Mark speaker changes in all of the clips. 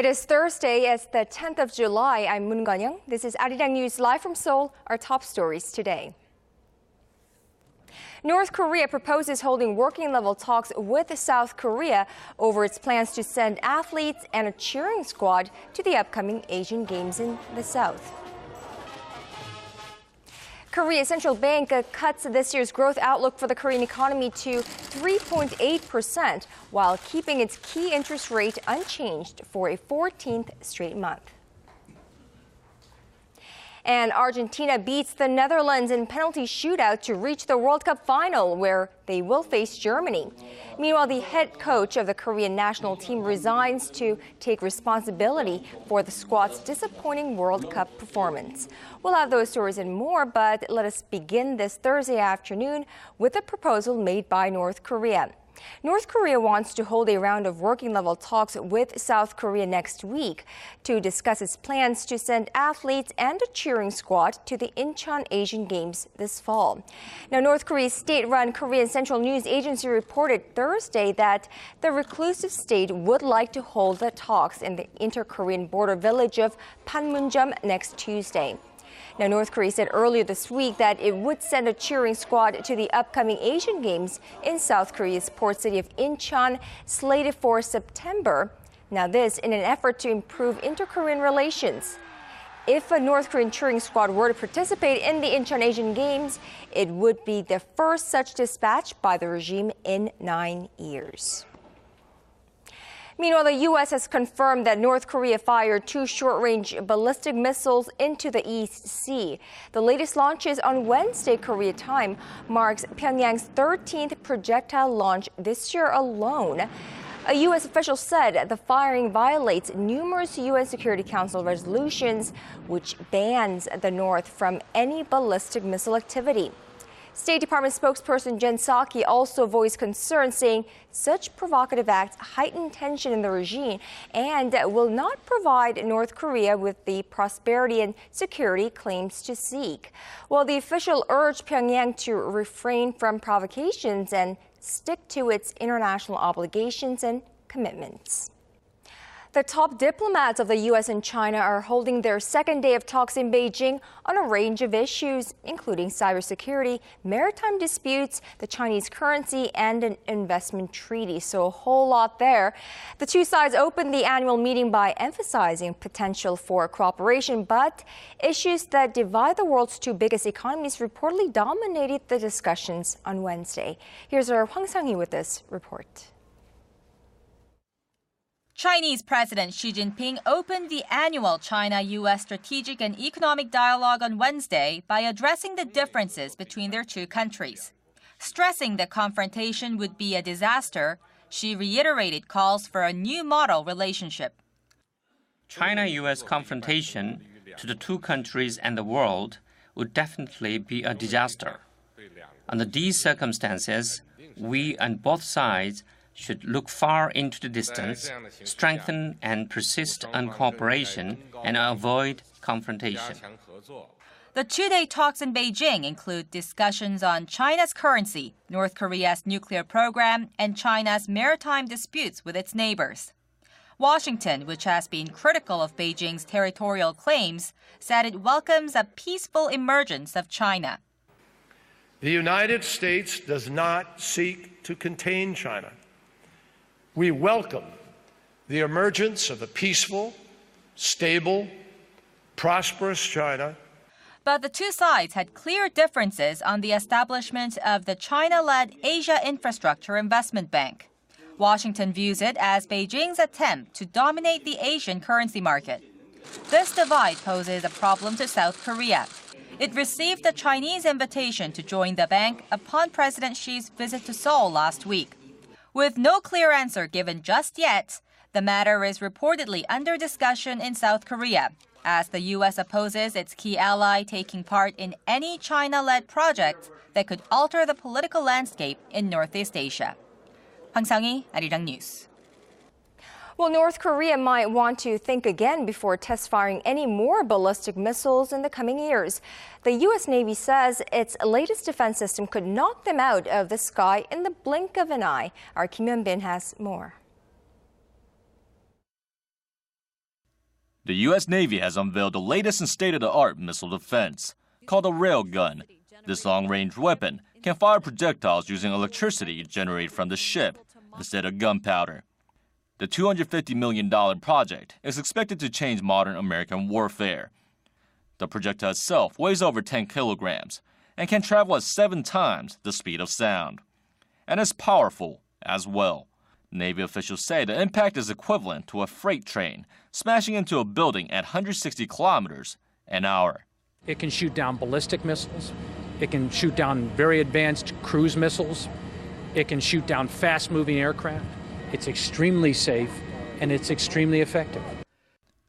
Speaker 1: It is Thursday, it's the 10th of July. I'm Moon Gan-young. This is ARIRANG News live from Seoul. Our top stories today. North Korea proposes holding working-level talks with South Korea over its plans to send athletes and a cheering squad to the upcoming Asian Games in the South. Korea's central bank cuts this year's growth outlook for the Korean economy to 3.8%, while keeping its key interest rate unchanged for a 14th straight month. And Argentina beats the Netherlands in penalty shootout to reach the World Cup final, where they will face Germany. Meanwhile, the head coach of the Korean national team resigns to take responsibility for the squad's disappointing World Cup performance. We'll have those stories and more, but let us begin this Thursday afternoon with a proposal made by North Korea. North Korea wants to hold a round of working-level talks with South Korea next week to discuss its plans to send athletes and a cheering squad to the Incheon Asian Games this fall. Now, North Korea's state-run Korean Central News Agency reported Thursday that the reclusive state would like to hold the talks in the inter-Korean border village of Panmunjom next Tuesday. Now, North Korea said earlier this week that it would send a cheering squad to the upcoming Asian Games in South Korea's port city of Incheon, slated for September. Now, this in an effort to improve inter-Korean relations. If a North Korean cheering squad were to participate in the Incheon Asian Games, it would be the first such dispatch by the regime in 9 years. Meanwhile, the U.S. has confirmed that North Korea fired 2 short-range ballistic missiles into the East Sea. The latest launches on Wednesday, Korea time, marks Pyongyang's 13th projectile launch this year alone. A U.S. official said the firing violates numerous UN Security Council resolutions, which bans the North from any ballistic missile activity. State Department spokesperson Jen Psaki also voiced concern, saying such provocative acts heighten tension in the regime and will not provide North Korea with the prosperity and security it claims to seek. Well, the official urged Pyongyang to refrain from provocations and stick to its international obligations and commitments. The top diplomats of the U.S. and China are holding their second day of talks in Beijing on a range of issues, including cybersecurity, maritime disputes, the Chinese currency, and an investment treaty. So a whole lot there. The two sides opened the annual meeting by emphasizing potential for cooperation, but issues that divide the world's 2 biggest economies reportedly dominated the discussions on Wednesday. Here's our Hwang Sang-hee with this report.
Speaker 2: Chinese President Xi Jinping opened the annual China-U.S. strategic and economic dialogue on Wednesday by addressing the differences between their 2 countries. Stressing that confrontation would be a disaster, Xi reiterated calls for a new model relationship.
Speaker 3: China-U.S. confrontation to the 2 countries and the world would definitely be a disaster. Under these circumstances, we on both sides should look far into the distance, strengthen and persist on cooperation, and avoid confrontation.
Speaker 2: The 2-day talks in Beijing include discussions on China's currency, North Korea's nuclear program, and China's maritime disputes with its neighbors. Washington, which has been critical of Beijing's territorial claims, said it welcomes a peaceful emergence of China.
Speaker 4: The United States does not seek to contain China. We welcome the emergence of a peaceful, stable, prosperous China.
Speaker 2: But the 2 sides had clear differences on the establishment of the China-led Asia Infrastructure Investment Bank. Washington views it as Beijing's attempt to dominate the Asian currency market. This divide poses a problem to South Korea. It received a Chinese invitation to join the bank upon President Xi's visit to Seoul last week. With no clear answer given just yet, the matter is reportedly under discussion in South Korea, as the U.S. opposes its key ally taking part in any China-led project that could alter the political landscape in Northeast Asia. Hwang Sang-hee, ARIRANG News.
Speaker 1: Well, North Korea might want to think again before test firing any more ballistic missiles in the coming years. The U.S. Navy says its latest defense system could knock them out of the sky in the blink of an eye. Our Kim Hyun-bin has more.
Speaker 5: The U.S. Navy has unveiled the latest in state-of-the-art missile defense, called a Railgun. This long-range weapon can fire projectiles using electricity generated from the ship instead of gunpowder. The $250 million project is expected to change modern American warfare. The projectile itself weighs over 10 kilograms and can travel at 7 times the speed of sound. And is powerful as well. Navy officials say the impact is equivalent to a freight train smashing into a building at 160 kilometers an hour.
Speaker 6: It can shoot down ballistic missiles. It can shoot down very advanced cruise missiles. It can shoot down fast-moving aircraft. It's extremely safe, and it's extremely effective.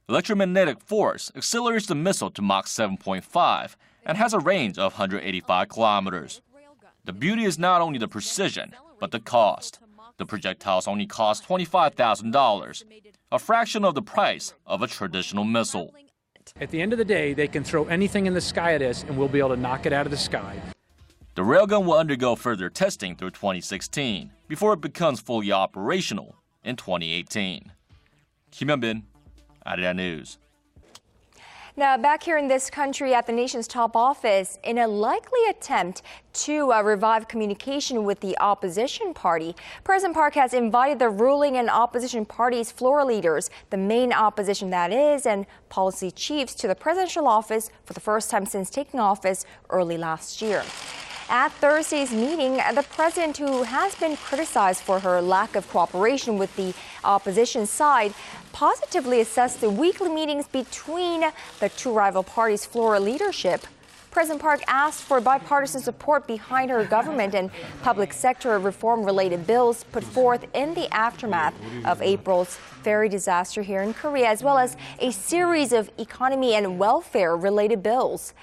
Speaker 5: Electromagnetic force accelerates the missile to Mach 7.5 and has a range of 185 kilometers. The beauty is not only the precision, but the cost. The projectiles only cost $25,000, a fraction of the price of a traditional missile.
Speaker 6: At the end of the day, they can throw anything in the sky at us, and we'll be able to knock it out of the sky.
Speaker 5: The Railgun will undergo further testing through 2016 before it becomes fully operational in 2018. Kim Hyun-bin, ARIRANG News.
Speaker 1: Now, back here in this country at the nation's top office, in a likely attempt to revive communication with the opposition party, President Park has invited the ruling and opposition parties' floor leaders, the main opposition that is, and policy chiefs to the presidential office for the first time since taking office early last year. At Thursday's meeting, the president, who has been criticized for her lack of cooperation with the opposition side, positively assessed the weekly meetings between the two rival parties' floor leadership. President Park asked for bipartisan support behind her government and public sector reform-related bills put forth in the aftermath of April's ferry disaster here in Korea, as well as a series of economy and welfare-related bills.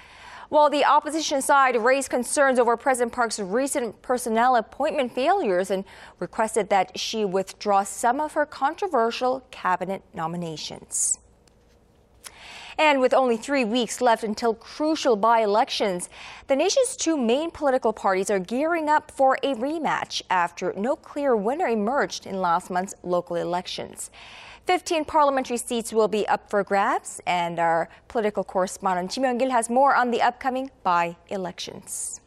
Speaker 1: While the opposition side raised concerns over President Park's recent personnel appointment failures and requested that she withdraw some of her controversial cabinet nominations. And with only 3 weeks left until crucial by-elections, the nation's two main political parties are gearing up for a rematch after no clear winner emerged in last month's local elections. 15 parliamentary seats will be up for grabs, and our political correspondent Kim Hyun-gil has more on the upcoming by-elections.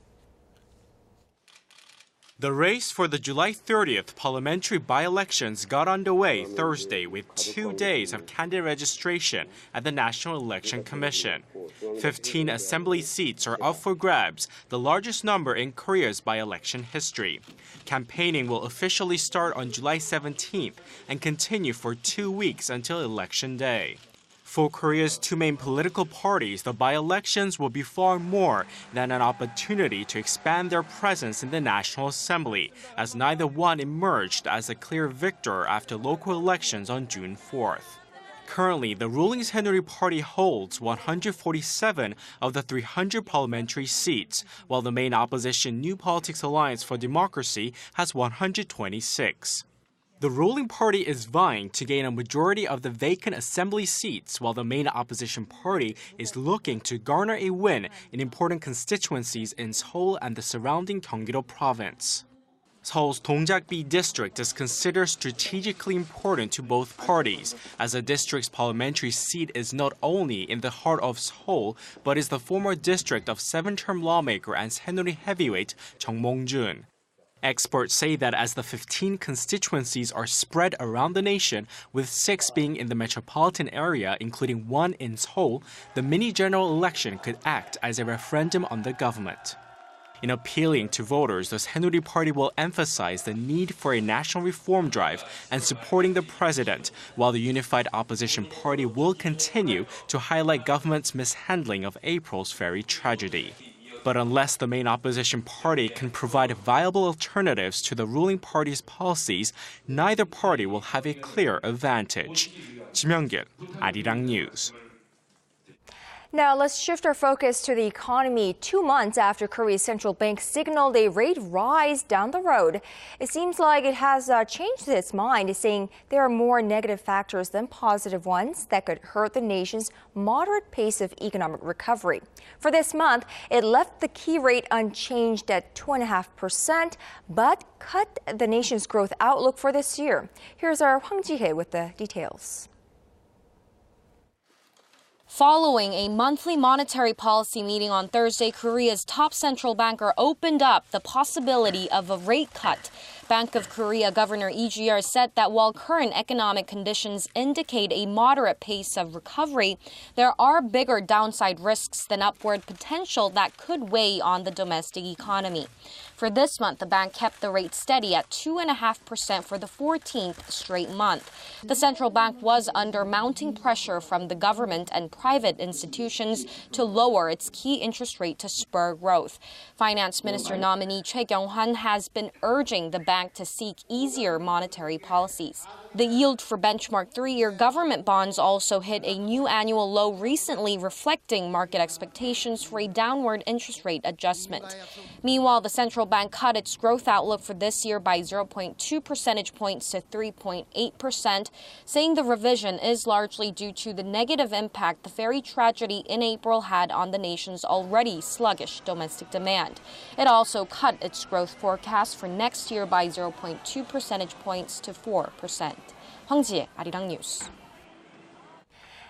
Speaker 7: The race for the July 30th parliamentary by-elections got underway Thursday with 2 days of candidate registration at the National Election Commission. 15 assembly seats are up for grabs, the largest number in Korea's by-election history. Campaigning will officially start on July 17th and continue for 2 weeks until Election Day. For Korea's two main political parties, the by-elections will be far more than an opportunity to expand their presence in the National Assembly, as neither one emerged as a clear victor after local elections on June 4th. Currently, the ruling Saenuri Party holds 147 of the 300 parliamentary seats, while the main opposition New Politics Alliance for Democracy has 126. The ruling party is vying to gain a majority of the vacant assembly seats, while the main opposition party is looking to garner a win in important constituencies in Seoul and the surrounding Gyeonggi-do province. Seoul's Dongjak-bi district is considered strategically important to both parties, as the district's parliamentary seat is not only in the heart of Seoul, but is the former district of 7-term lawmaker and Saenuri heavyweight Chung Mong-jun. Experts say that as the 15 constituencies are spread around the nation, with 6 being in the metropolitan area, including 1 in Seoul, the mini-general election could act as a referendum on the government. In appealing to voters, the Saenuri Party will emphasize the need for a national reform drive and supporting the president, while the unified opposition party will continue to highlight government's mishandling of April's ferry tragedy. But unless the main opposition party can provide viable alternatives to the ruling party's policies, neither party will have a clear advantage. Kim Hyun-gil, ARIRANG News.
Speaker 1: Now let's shift our focus to the economy. 2 months after Korea's central bank signaled a rate rise down the road, it seems like it has changed its mind, saying there are more negative factors than positive ones that could hurt the nation's moderate pace of economic recovery. For this month, it left the key rate unchanged at 2.5%, but cut the nation's growth outlook for this year. Here's our Hwang Ji-hye with the details.
Speaker 8: Following a monthly monetary policy meeting on Thursday, Korea's top central banker opened up the possibility of a rate cut. Bank of Korea Governor Lee Ji-yeol said that while current economic conditions indicate a moderate pace of recovery, there are bigger downside risks than upward potential that could weigh on the domestic economy. For this month, the bank kept the rate steady at 2.5% for the 14th straight month. The central bank was under mounting pressure from the government and private institutions to lower its key interest rate to spur growth. Finance Minister nominee Choi Kyung-hwan has been urging the bank to seek easier monetary policies. The yield for benchmark 3-year government bonds also hit a new annual low recently, reflecting market expectations for a downward interest rate adjustment. Meanwhile, the central bank cut its growth outlook for this year by 0.2 percentage points to 3.8%, saying the revision is largely due to the negative impact the ferry tragedy in April had on the nation's already sluggish domestic demand. It also cut its growth forecast for next year by 0.2 percentage points to 4%. 황지혜, 아리랑 뉴스.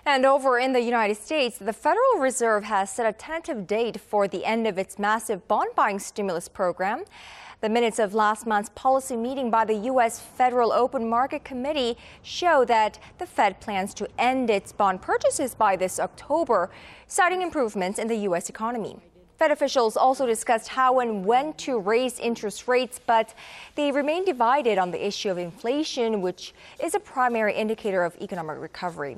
Speaker 1: And over in the United States, the Federal Reserve has set a tentative date for the end of its massive bond buying stimulus program. The minutes of last month's policy meeting by the U.S. Federal Open Market Committee show that the Fed plans to end its bond purchases by this October, citing improvements in the U.S. economy. Fed officials also discussed how and when to raise interest rates, but they remain divided on the issue of inflation, which is a primary indicator of economic recovery.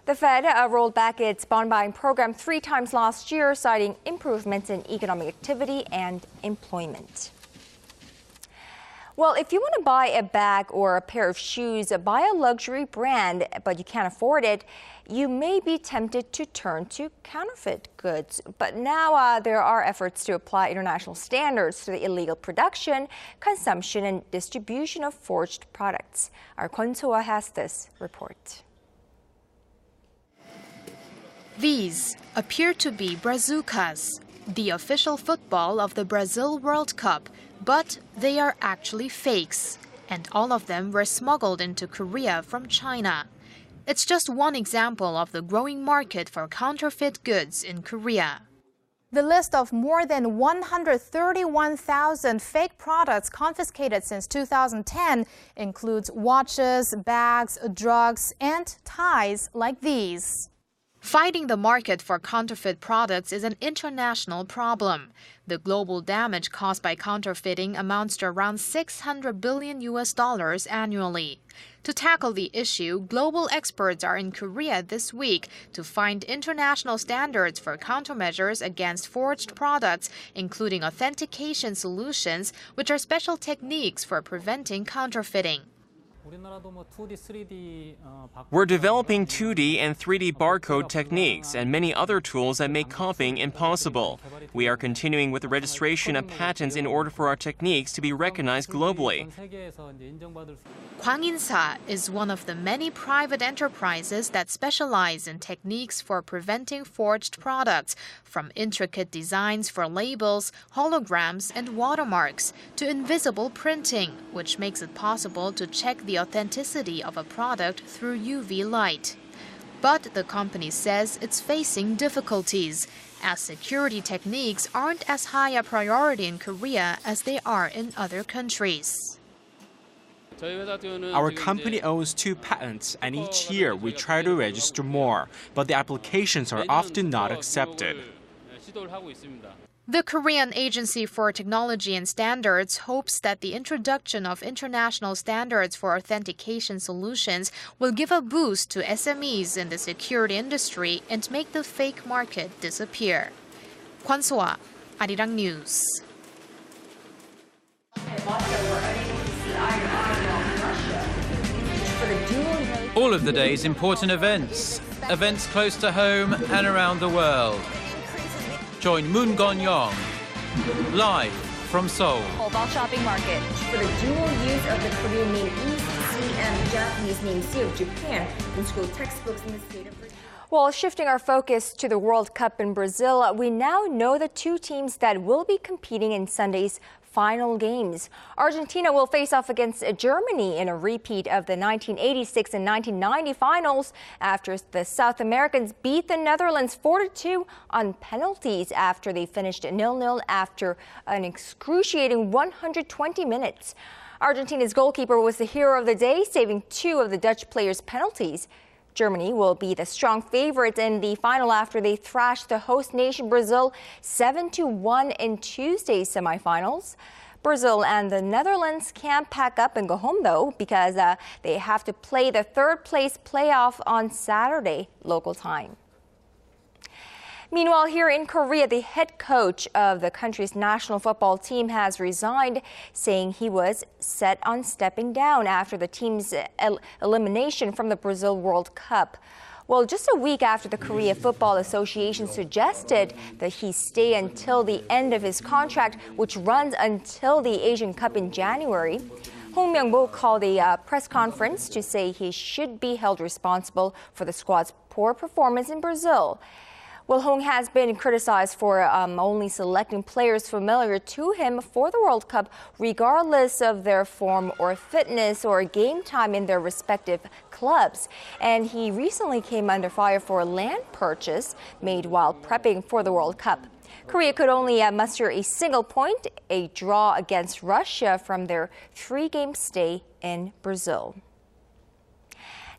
Speaker 1: The Fed rolled back its bond buying program 3 times last year, citing improvements in economic activity and employment. Well, if you want to buy a bag or a pair of shoes by a luxury brand, but you can't afford it, you may be tempted to turn to counterfeit goods. But now there are efforts to apply international standards to the illegal production, consumption, and distribution of forged products. Our Kwon So-ah has this report.
Speaker 9: These appear to be bazookas, the official football of the Brazil World Cup, but they are actually fakes, and all of them were smuggled into Korea from China. It's just one example of the growing market for counterfeit goods in Korea.
Speaker 10: The list of more than 131,000 fake products confiscated since 2010 includes watches, bags, drugs, and ties like these.
Speaker 9: Fighting the market for counterfeit products is an international problem. The global damage caused by counterfeiting amounts to around $600 billion annually. To tackle the issue, global experts are in Korea this week to find international standards for countermeasures against forged products, including authentication solutions, which are special techniques for preventing counterfeiting.
Speaker 7: We're developing 2D and 3D barcode techniques and many other tools that make copying impossible. We are continuing with the registration of patents in order for our techniques to be recognized globally.
Speaker 9: Hwang In-sa is one of the many private enterprises that specialize in techniques for preventing forged products, from intricate designs for labels, holograms, and watermarks, to invisible printing, which makes it possible to check the authenticity of a product through UV light. But the company says it's facing difficulties, as security techniques aren't as high a priority in Korea as they are in other countries.
Speaker 7: Our company owns 2 patents, and each year we try to register more, but the applications are often not accepted.
Speaker 9: The Korean Agency for Technology and Standards hopes that the introduction of international standards for authentication solutions will give a boost to SMEs in the security industry and make the fake market disappear. Kwon So-ah, ARIRANG News.
Speaker 11: All of the day's important events close to home and around the world. Join Moon Gon-young live from Seoul.
Speaker 1: Mobile shopping market for the dual use of the Korean name East Sea and Japanese name Sea of Japan in school textbooks in the state of Virginia. Well, shifting our focus to the World Cup in Brazil, we now know the 2 teams that will be competing in Sunday's final games. Argentina will face off against Germany in a repeat of the 1986 and 1990 finals after the South Americans beat the Netherlands 4-2 on penalties after they finished 0-0 after an excruciating 120 minutes. Argentina's goalkeeper was the hero of the day, saving 2 of the Dutch players' penalties. Germany will be the strong favorite in the final after they thrashed the host nation Brazil 7-1 in Tuesday's semifinals. Brazil and the Netherlands can't pack up and go home, though, because they have to play the third-place playoff on Saturday, local time. Meanwhile, here in Korea, the head coach of the country's national football team has resigned, saying he was set on stepping down after the team's elimination from the Brazil World Cup. Well, just a week after the Korea Football Association suggested that he stay until the end of his contract, which runs until the Asian Cup in January, Hong Myung-mo called a press conference to say he should be held responsible for the squad's poor performance in Brazil. Well, Hong has been criticized for only selecting players familiar to him for the World Cup, regardless of their form or fitness or game time in their respective clubs. And he recently came under fire for a land purchase made while prepping for the World Cup. Korea could only muster a single point, a draw against Russia from their 3-game stay in Brazil.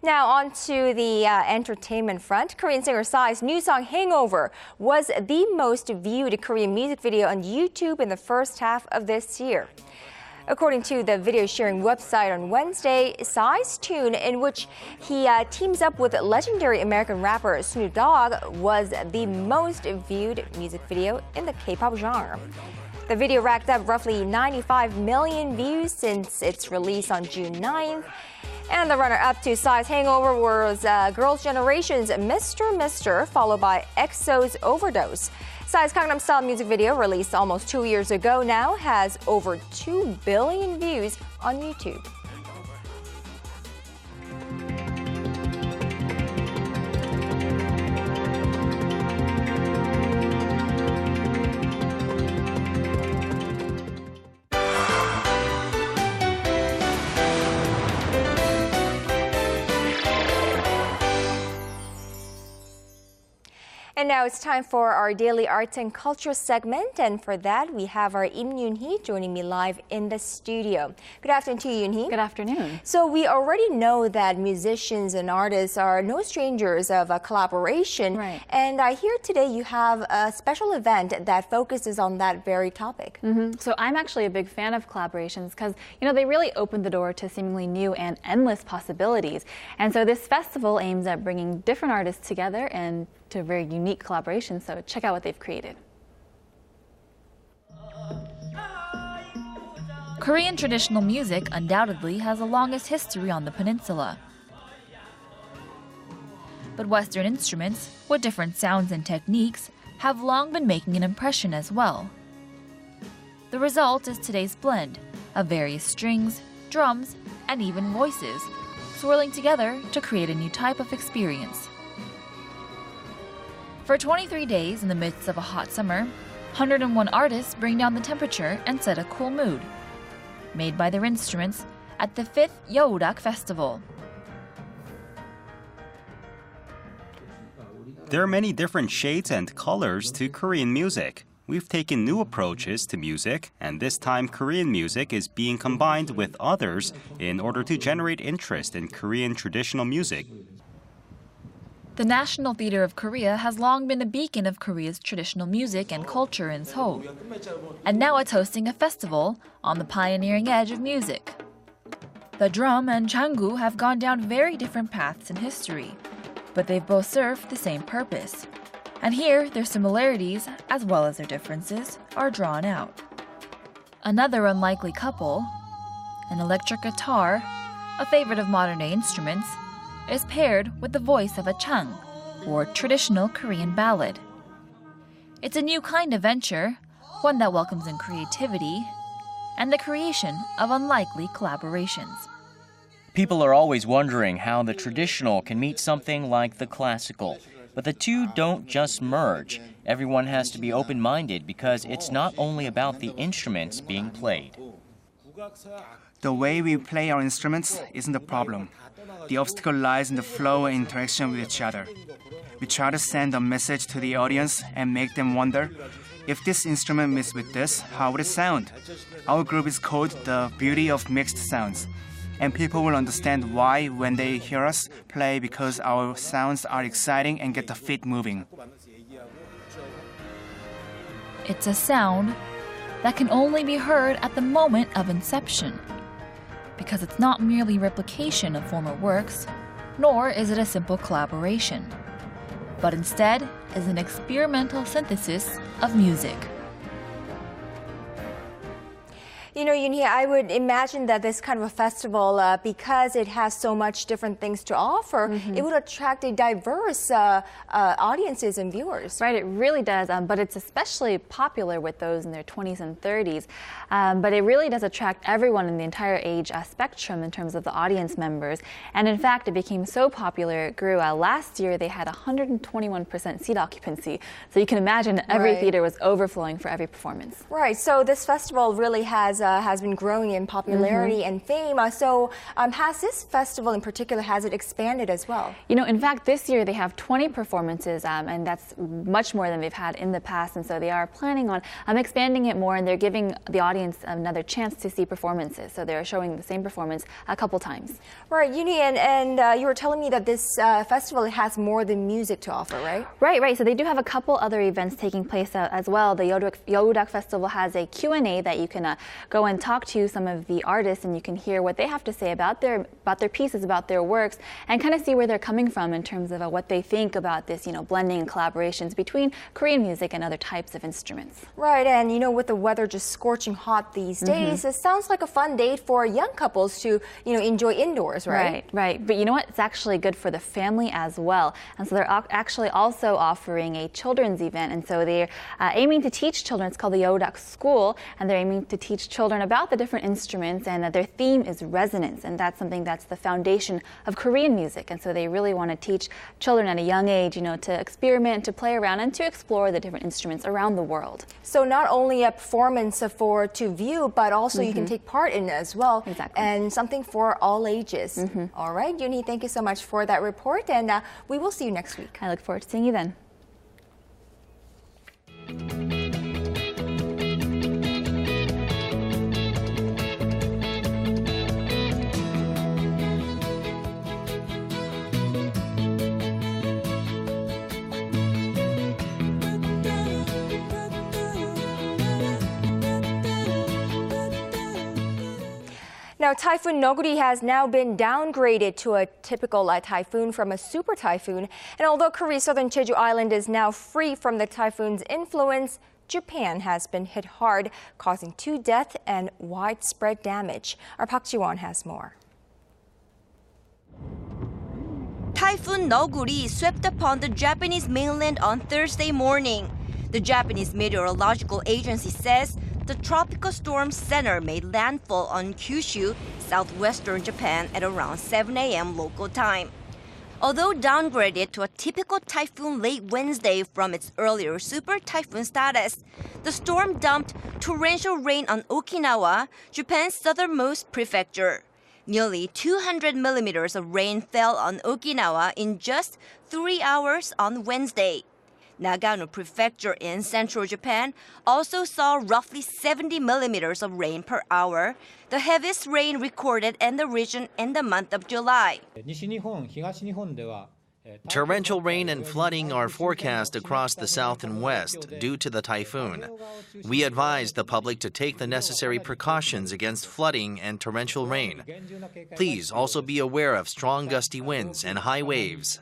Speaker 1: Now on to the entertainment front. Korean singer Psy's new song Hangover was the most viewed Korean music video on YouTube in the first half of this year. According to the video sharing website on Wednesday, Psy's tune, in which he teams up with legendary American rapper Snoop Dogg, was the most viewed music video in the Kpop genre. The video racked up roughly 95 million views since its release on June 9th. And the runner-up to Psy's Hangover was Girls' Generation's Mr. Mister, followed by EXO's Overdose. Psy's Gangnam-style music video, released almost 2 years ago now, has over 2 billion views on YouTube. And now it's time for our daily arts and culture segment. And for that, we have our Im Yoon-hee joining me live in the studio. Good afternoon to you, Yoon-hee.
Speaker 12: Good afternoon.
Speaker 1: So we already know that musicians and artists are no strangers of a collaboration.
Speaker 12: Right.
Speaker 1: And I hear today you have a special event that focuses on that very topic.
Speaker 12: So I'm actually a big fan of collaborations because, you know, they really open the door to seemingly new and endless possibilities. And so this festival aims at bringing different artists together and to a very unique collaboration, so check out what they've created.
Speaker 13: Korean traditional music undoubtedly has the longest history on the peninsula. But Western instruments, with different sounds and techniques, have long been making an impression as well. The result is today's blend of various strings, drums, and even voices, swirling together to create a new type of experience. For 23 days in the midst of a hot summer, 101 artists bring down the temperature and set a cool mood, made by their instruments at the 5th Yeourak Festival.
Speaker 14: There are many different shades and colors to Korean music. We've taken new approaches to music, and this time Korean music is being combined with others in order to generate interest in Korean traditional music.
Speaker 13: The National Theatre of Korea has long been a beacon of Korea's traditional music and culture in Seoul. And now it's hosting a festival on the pioneering edge of music. The drum and changu have gone down very different paths in history, but they've both served the same purpose. And here, their similarities, as well as their differences, are drawn out. Another unlikely couple, an electric guitar, a favorite of modern-day instruments, is paired with the voice of a chang, or traditional Korean ballad. It's a new kind of venture, one that welcomes in creativity and the creation of unlikely collaborations.
Speaker 15: People are always wondering how the traditional can meet something like the classical. But the two don't just merge. Everyone has to be open-minded because it's not only about the instruments being played.
Speaker 16: The way we play our instruments isn't the problem. The obstacle lies in the flow and interaction with each other. We try to send a message to the audience and make them wonder, if this instrument mixed with this, how would it sound? Our group is called The Beauty of Mixed Sounds. And people will understand why when they hear us play, because our sounds are exciting and get the feet moving.
Speaker 13: It's a sound that can only be heard at the moment of inception, because it's not merely replication of former works, nor is it a simple collaboration, but instead is an experimental synthesis of music.
Speaker 1: You know, Yoonhee, I would imagine that this kind of a festival, because it has so much different things to offer, it would attract a diverse audiences and viewers.
Speaker 12: Right, it really does, but it's especially popular with those in their 20s and 30s. But it really does attract everyone in the entire age spectrum in terms of the audience members. And in fact, it became so popular, it grew. Last year, they had 121% seat occupancy. So you can imagine every theater was overflowing for every performance.
Speaker 1: Right, so this festival really has been growing in popularity and fame. So has this festival in particular, has it expanded as well?
Speaker 12: You know, in fact, this year they have 20 performances, and that's much more than they've had in the past. And so they are planning on expanding it more, and they're giving the audience another chance to see performances. So they're showing the same performance a couple times. Right,
Speaker 1: Yoonhee, and you were telling me that this festival has more than music to offer, right?
Speaker 12: Right. So they do have a couple other events taking place as well. The Yeoudak Festival has a Q&A that you can go and talk to some of the artists, and you can hear what they have to say about their pieces, about their works, and kind of see where they're coming from in terms of what they think about this, blending and collaborations between Korean music and other types of instruments.
Speaker 1: Right, and with the weather just scorching hot these days, it sounds like a fun date for young couples to, enjoy indoors, right?
Speaker 12: Right. But you know what? It's actually good for the family as well. And so they're actually also offering a children's event, and so they're aiming to teach children. It's called the Yeoudak School, and they're aiming to teach children about the different instruments, and their theme is resonance, and that's something that's the foundation of Korean music. And so they really want to teach children at a young age, to experiment, to play around, and to explore the different instruments around the world.
Speaker 1: So not only a performance to view, but also you can take part in it as well.
Speaker 12: Exactly.
Speaker 1: And something for all ages. All right, Yoonhee, thank you so much for that report, and we will see you next week.
Speaker 12: I look forward to seeing you then.
Speaker 1: Now, Typhoon Noguri has now been downgraded to a typical typhoon from a super typhoon. And although Korea's southern Jeju Island is now free from the typhoon's influence, Japan has been hit hard, causing 2 deaths and widespread damage. Our Park Ji-won has more.
Speaker 17: Typhoon Noguri swept upon the Japanese mainland on Thursday morning. The Japanese Meteorological Agency says the tropical storm center made landfall on Kyushu, southwestern Japan at around 7 a.m. local time. Although downgraded to a typical typhoon late Wednesday from its earlier super typhoon status, the storm dumped torrential rain on Okinawa, Japan's southernmost prefecture. Nearly 200 millimeters of rain fell on Okinawa in just 3 hours on Wednesday. Nagano Prefecture in central Japan also saw roughly 70 millimeters of rain per hour, the heaviest rain recorded in the region in the month of July.
Speaker 18: Torrential rain and flooding are forecast across the south and west due to the typhoon. We advise the public to take the necessary precautions against flooding and torrential rain. Please also be aware of strong gusty winds and high waves.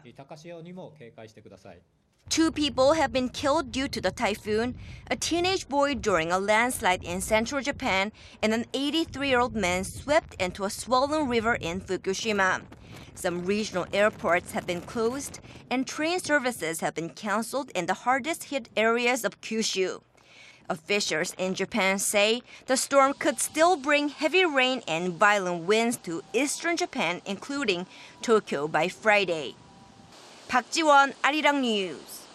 Speaker 17: 2 people have been killed due to the typhoon, a teenage boy during a landslide in central Japan, and an 83-year-old man swept into a swollen river in Fukushima. Some regional airports have been closed, and train services have been canceled in the hardest-hit areas of Kyushu. Officials in Japan say the storm could still bring heavy rain and violent winds to eastern Japan, including Tokyo, by Friday. 박지원, ARIRANG News.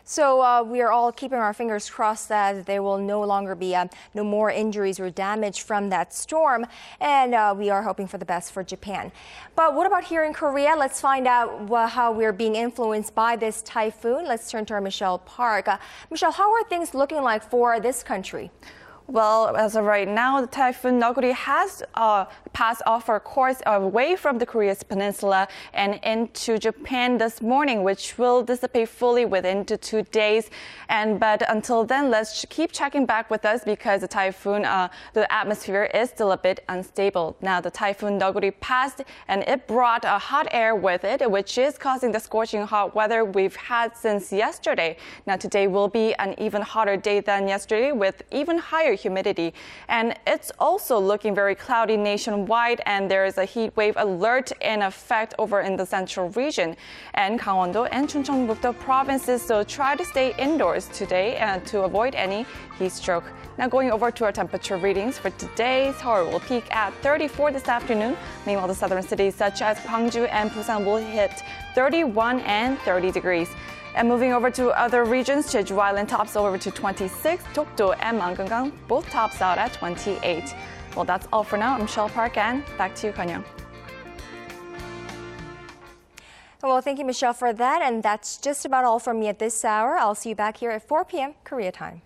Speaker 1: So we are all keeping our fingers crossed that there will no longer be no more injuries or damage from that storm, and we are hoping for the best for Japan. But what about here in Korea? Let's find out how we're being influenced by this typhoon. Let's turn to our Michelle Park. Michelle, how are things looking like for this country?
Speaker 19: Well, as of right now, the Typhoon Noguri has passed off our course away from the Korea's peninsula and into Japan this morning, which will dissipate fully within 2 days. But until then, let's keep checking back with us because the typhoon, the atmosphere is still a bit unstable. Now, the Typhoon Noguri passed and it brought hot air with it, which is causing the scorching hot weather we've had since yesterday. Now, today will be an even hotter day than yesterday with even higher humidity. And it's also looking very cloudy nationwide, and there is a heat wave alert in effect over in the central region. And Gangwon-do and Chuncheongbuk-do provinces, so try to stay indoors today and to avoid any heat stroke. Now going over to our temperature readings for today, Seoul will peak at 34 this afternoon. Meanwhile, the southern cities such as Gwangju and Busan will hit 31 and 30 degrees. And moving over to other regions, Jeju Island tops over to 26, Dokdo and Mangungang both tops out at 28. Well, that's all for now. I'm Michelle Park, and back to you, Kanya.
Speaker 1: Well, thank you, Michelle, for that. And that's just about all from me at this hour. I'll see you back here at 4 p.m. Korea time.